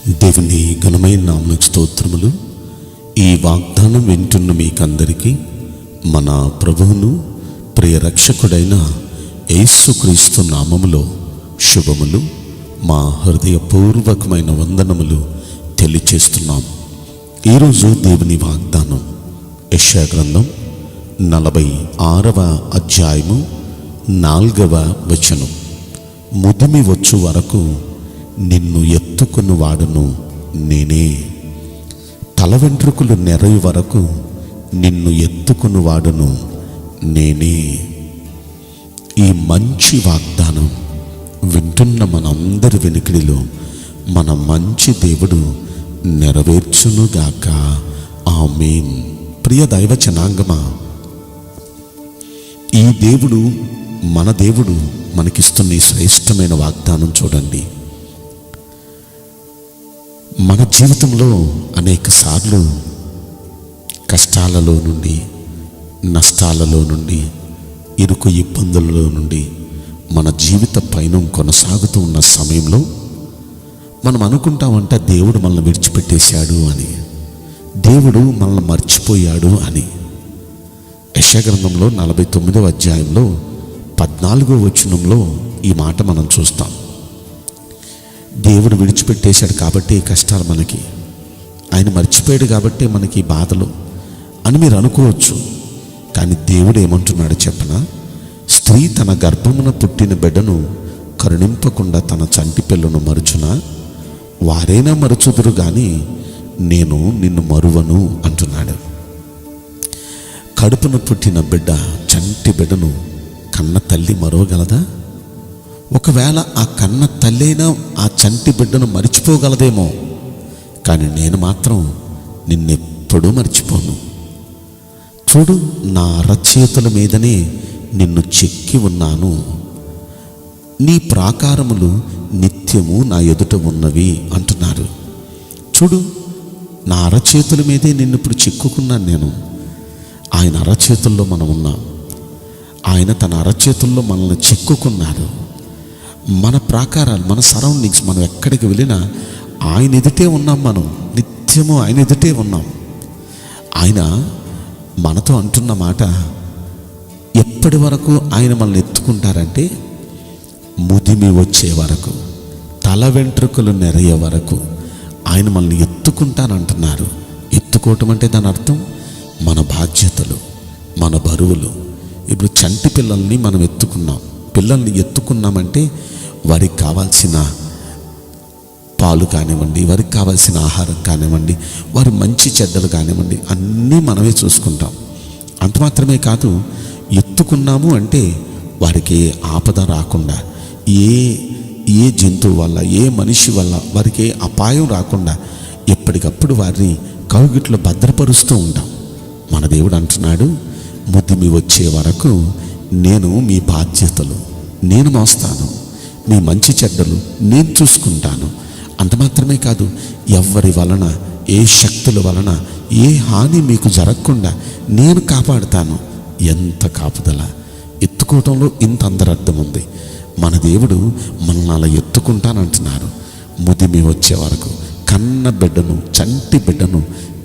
దేవుని ఘనమైన నామమునకు స్తోత్రములు. ఈ వాగ్దానం వింటున్న మీకందరికీ మన ప్రభువును ప్రియ రక్షకుడైన యేసుక్రీస్తు నామములో శుభములు, మా హృదయపూర్వకమైన వందనములు తెలియచేస్తున్నాం. ఈరోజు దేవుని వాగ్దానం యెషయా గ్రంథం 46వ అధ్యాయము 4వ వచనం. ముదిమి వచ్చు వరకు నిన్ను ఎత్తుకుని వాడును నేనే, తల వెంట్రుకలు నెరయి వరకు నిన్ను ఎత్తుకుని వాడును నేనే. ఈ మంచి వాగ్దానం వింటున్న మనందరి వెనుకడిలో మన మంచి దేవుడు నెరవేర్చునుగాక. ఆమేన్. ప్రియ దైవ జనాంగమా, ఈ దేవుడు మన దేవుడు మనకిస్తున్న ఈ శ్రేష్టమైన వాగ్దానం చూడండి. మన జీవితంలో అనేక సార్లు కష్టాలలో నుండి, నష్టాలలో నుండి, ఇరుకు ఇబ్బందులలో నుండి మన జీవిత పయనం కొనసాగుతూ ఉన్న సమయంలో మనం అనుకుంటామంటే దేవుడు మనల్ని విడిచిపెట్టేశాడు అని, దేవుడు మనల్ని మర్చిపోయాడు అని. యెషయా గ్రంథంలో 49వ అధ్యాయంలో 14వ వచనంలో ఈ మాట మనం చూస్తాం. దేవుడు విడిచిపెట్టేశాడు కాబట్టి కష్టాలు మనకి, ఆయన మర్చిపోయాడు కాబట్టి మనకి బాధలు అని మీరు అనుకోవచ్చు. కానీ దేవుడు ఏమంటున్నాడు చెప్పనా? స్త్రీ తన గర్భమున పుట్టిన బిడ్డను కరుణింపకుండా తన చంటి పిల్లను మరుచునా? వారైనా మరుచుదురు కానీ నేను నిన్ను మరువను అంటున్నాడు. కడుపున పుట్టిన బిడ్డ, చంటి బిడ్డను కన్న తల్లి మరవగలదా? ఒకవేళ ఆ కన్న తల్లైనా ఆ చంటి బిడ్డను మర్చిపోగలదేమో, కానీ నేను మాత్రం నిన్నెప్పుడూ మర్చిపోను. చూడు, నా అరచేతుల మీదనే నిన్ను చెక్కి ఉన్నాను, నీ ప్రాకారములు నిత్యము నా ఎదుట ఉన్నవి అంటున్నారు. చూడు, నా అరచేతుల మీదే నిన్ను ఇప్పుడు చిక్కుకున్నాను నేను. ఆయన అరచేతుల్లో మనం ఉన్నాం. ఆయన తన అరచేతుల్లో మనల్ని చిక్కుకున్నారు. మన ప్రాకారాలు, మన సరౌండింగ్స్, మనం ఎక్కడికి వెళ్ళినా ఆయన ఎదుటే ఉన్నాం. మనం నిత్యము ఆయన ఎదుటే ఉన్నాం. ఆయన మనతో అంటున్న మాట, ఎప్పటి వరకు ఆయన మనల్ని ఎత్తుకుంటారంటే ముదిమి వచ్చే వరకు, తల వెంట్రుకలు నెరయ్యే వరకు ఆయన మనల్ని ఎత్తుకుంటానంటున్నారు. ఎత్తుకోవటం అంటే దాని అర్థం మన బాధ్యతలు, మన బరువులు. ఇప్పుడు చంటి పిల్లల్ని మనం ఎత్తుకున్నాం. పిల్లల్ని ఎత్తుకున్నామంటే వారికి కావాల్సిన పాలు కానివ్వండి, వారికి కావాల్సిన ఆహారం కానివ్వండి, వారి మంచి చెడ్డలు కానివ్వండి, అన్నీ మనమే చూసుకుంటాం. అంత మాత్రమే కాదు, ఎత్తుకున్నాము అంటే వారికి ఆపద రాకుండా, ఏ జంతువు వల్ల, ఏ మనిషి వల్ల వారికి అపాయం రాకుండా ఎప్పటికప్పుడు వారిని కౌగిట్లో భద్రపరుస్తూ ఉంటాం. మన దేవుడు అంటున్నాడు, ముదిమి వచ్చే వరకు నేను మీ బాధ్యతలు నేను మోస్తాను, మీ మంచి చెడ్డలు నేను చూసుకుంటాను. అంత మాత్రమే కాదు, ఎవరి వలన, ఏ శక్తుల వలన ఏ హాని మీకు జరగకుండా నేను కాపాడుతాను. ఎంత కాపుదల! ఎత్తుకోవటంలో ఇంత అంతరార్థం ఉంది. మన దేవుడు మనల్ని అలా ఎత్తుకుంటానంటున్నారు. ముదిమి వచ్చే వరకు కన్న బిడ్డను, చంటి బిడ్డను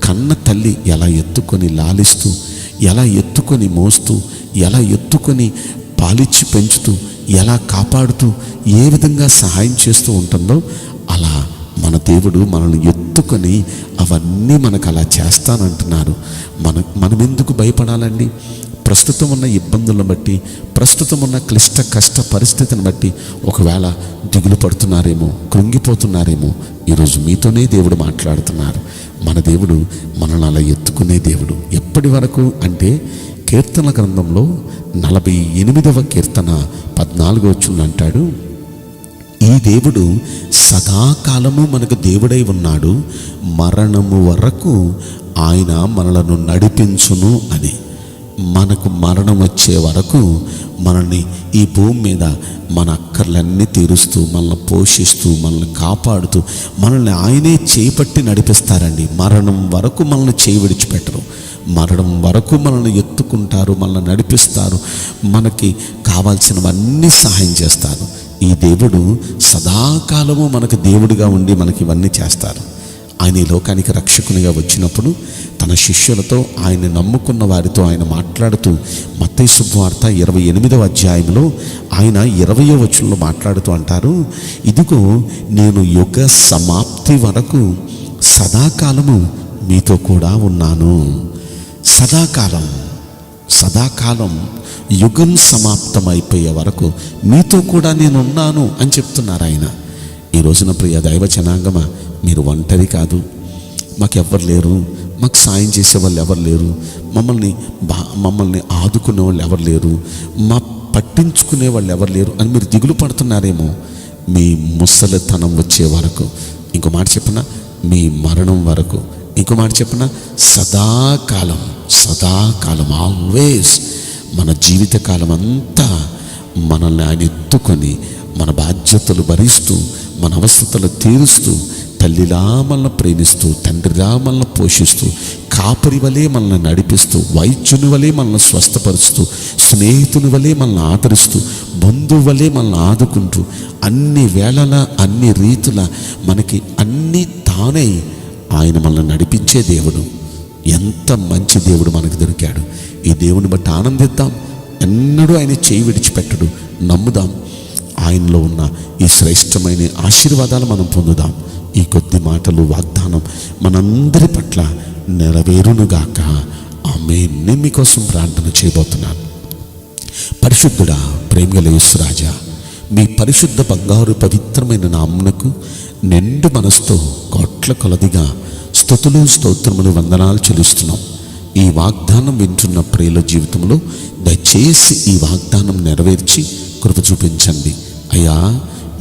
కన్న తల్లి ఎలా ఎత్తుకొని లాలిస్తూ, ఎలా ఎత్తుకొని మోస్తూ, ఎలా ఎత్తుకొని పాలిచ్చి పెంచుతూ, ఎలా కాపాడుతూ, ఏ విధంగా సహాయం చేస్తూ ఉంటుందో అలా మన దేవుడు మనల్ని ఎత్తుకొని అవన్నీ మనకు అలా చేస్తానంటున్నారు. మనం ఎందుకు భయపడాలండి? ప్రస్తుతం ఉన్న ఇబ్బందులను బట్టి, ప్రస్తుతం ఉన్న క్లిష్ట కష్ట పరిస్థితిని బట్టి ఒకవేళ దిగులు పడుతున్నారేమో, కృంగిపోతున్నారేమో, ఈరోజు మీతోనే దేవుడు మాట్లాడుతున్నారు. మన దేవుడు మనల్ని అలా ఎత్తుకునే దేవుడు. ఎప్పటి వరకు అంటే కీర్తన గ్రంథంలో 48వ కీర్తన 14వ వచనం అంటాడు, ఈ దేవుడు సదాకాలము మనకు దేవుడై ఉన్నాడు, మరణము వరకు ఆయన మనలను నడిపించును అని. మనకు మరణం వచ్చే వరకు మనల్ని ఈ భూమి మీద మన అక్కర్లన్నీ తీరుస్తూ, మనల్ని పోషిస్తూ, మనల్ని కాపాడుతూ, మనల్ని ఆయనే చేపట్టి నడిపిస్తారండి. మరణం వరకు మనల్ని చేయి విడిచిపెట్టరు. మరణం వరకు మనల్ని ఎత్తుకుంటారు, మనల్ని నడిపిస్తారు, మనకి కావాల్సినవన్నీ సహాయం చేస్తారు. ఈ దేవుడు సదాకాలము మనకు దేవుడిగా ఉండి మనకి ఇవన్నీ చేస్తారు. ఆయన ఈ లోకానికి రక్షకునిగా వచ్చినప్పుడు తన శిష్యులతో, ఆయన నమ్ముకున్న వారితో ఆయన మాట్లాడుతూ మత్తయి శుభవార్త 28వ అధ్యాయంలో ఆయన 20వ వచనంలో మాట్లాడుతూ అంటారు, ఇదిగో నేను యుగ సమాప్తి వరకు సదాకాలము మీతో కూడా ఉన్నాను. సదాకాలం యుగం సమాప్తమైపోయే వరకు మీతో కూడా నేను ఉన్నాను అని చెప్తున్నారు ఆయన. ఈ రోజున ప్రియ దైవ జనాంగమా, మీరు ఒంటరి కాదు, మాకెవ్వరు లేరు, మాకు సాయం చేసే వాళ్ళు ఎవరు లేరు, మమ్మల్ని ఆదుకునే వాళ్ళు ఎవరు లేరు, పట్టించుకునే వాళ్ళు ఎవరు లేరు అని మీరు దిగులు పడుతున్నారేమో. మీ ముసలితనం వచ్చే వరకు, ఇంకో మాట చెప్పనా, మీ మరణం వరకు, ఇంకో మాట చెప్పనా, సదాకాలం ఆల్వేస్ మన జీవితకాలం అంతా మనల్ని ఆయన ఎత్తుకొని మన బాధ్యతలు భరిస్తూ మన అవసరతలు తీరుస్తూ తల్లిలా మనల్ని ప్రేమిస్తూ తండ్రిలా మనల్ని పోషిస్తూ కాపరి వలె మనల్ని నడిపిస్తూ వైద్యుని వలె మనల్ని స్వస్థపరుస్తూ స్నేహితుని వలె మనల్ని ఆదరిస్తూ బంధువు వలె మనల్ని ఆదుకుంటూ అన్ని వేళల అన్ని రీతుల మనకి అన్నీ తానే ఆయన మనల్ని నడిపించే దేవుడు. ఎంత మంచి దేవుడు మనకు దొరికాడు. ఈ దేవుని బట్టి ఆనందిద్దాం. ఎన్నడూ ఆయన చేయి విడిచిపెట్టడు. నమ్ముదాం. ఆయనలో ఉన్న ఈ శ్రేష్టమైన ఆశీర్వాదాలు మనం పొందుదాం. ఈ కొద్ది మాటలు వాగ్దానం మనందరి పట్ల నెరవేరునుగాక. ఆమేన్. నేను మీకోసం ప్రార్థన చేయబోతున్నాను. పరిశుద్ధుడా, ప్రేమగల యేసు రాజా, మీ పరిశుద్ధ బంగారు పవిత్రమైన నామమునకు నిండు మనసుతో కోట్ల కొలదిగా స్తుతులు స్తోత్రములు వందనాలు చెల్లిస్తున్నాం. ఈ వాగ్దానం వింటున్న ప్రియుల జీవితంలో దయచేసి ఈ వాగ్దానం నెరవేర్చి కృప చూపించండి అయ్యా.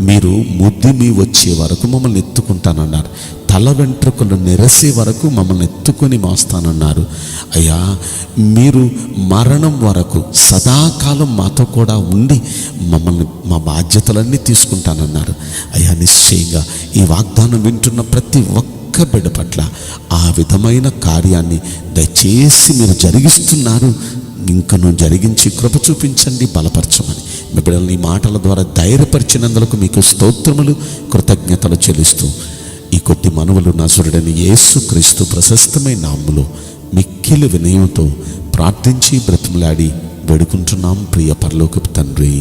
మీరు ముద్దిమి వచ్చే వరకు మమ్మల్ని ఎత్తుకుంటానన్నారు. తల వెంట్రుకలు నెరసే వరకు మమ్మల్ని ఎత్తుకొని మోస్తానన్నారు అయ్యా. మీరు మరణం వరకు సదాకాలం మాతో కూడా ఉండి మమ్మల్ని మా బాధ్యతలన్నీ తీసుకుంటానన్నారు అయ్యా. నిశ్చయంగా ఈ వాగ్దానం వింటున్న ప్రతి ఒక్క బిడ్డ పట్ల ఆ విధమైన కార్యాన్ని దయచేసి మీరు జరిగిస్తున్నారు. ఇంకను జరిగించి కృప చూపించండి, బలపరచమని మీ బిడ్డలని ఈ మాటల ద్వారా ధైర్యపరిచినందులకు మీకు స్తోత్రములు కృతజ్ఞతలు చెల్లిస్తూ ఈ కొద్ది మనవులు నజరుడైన యేసుక్రీస్తు ప్రశస్తమైన నామములో మిక్కిలి వినయంతో ప్రార్థించి బ్రతిమలాడి వేడుకుంటున్నాం ప్రియ పరలోకపు తండ్రి.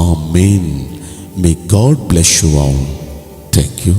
Amen. May God bless you all. Thank you.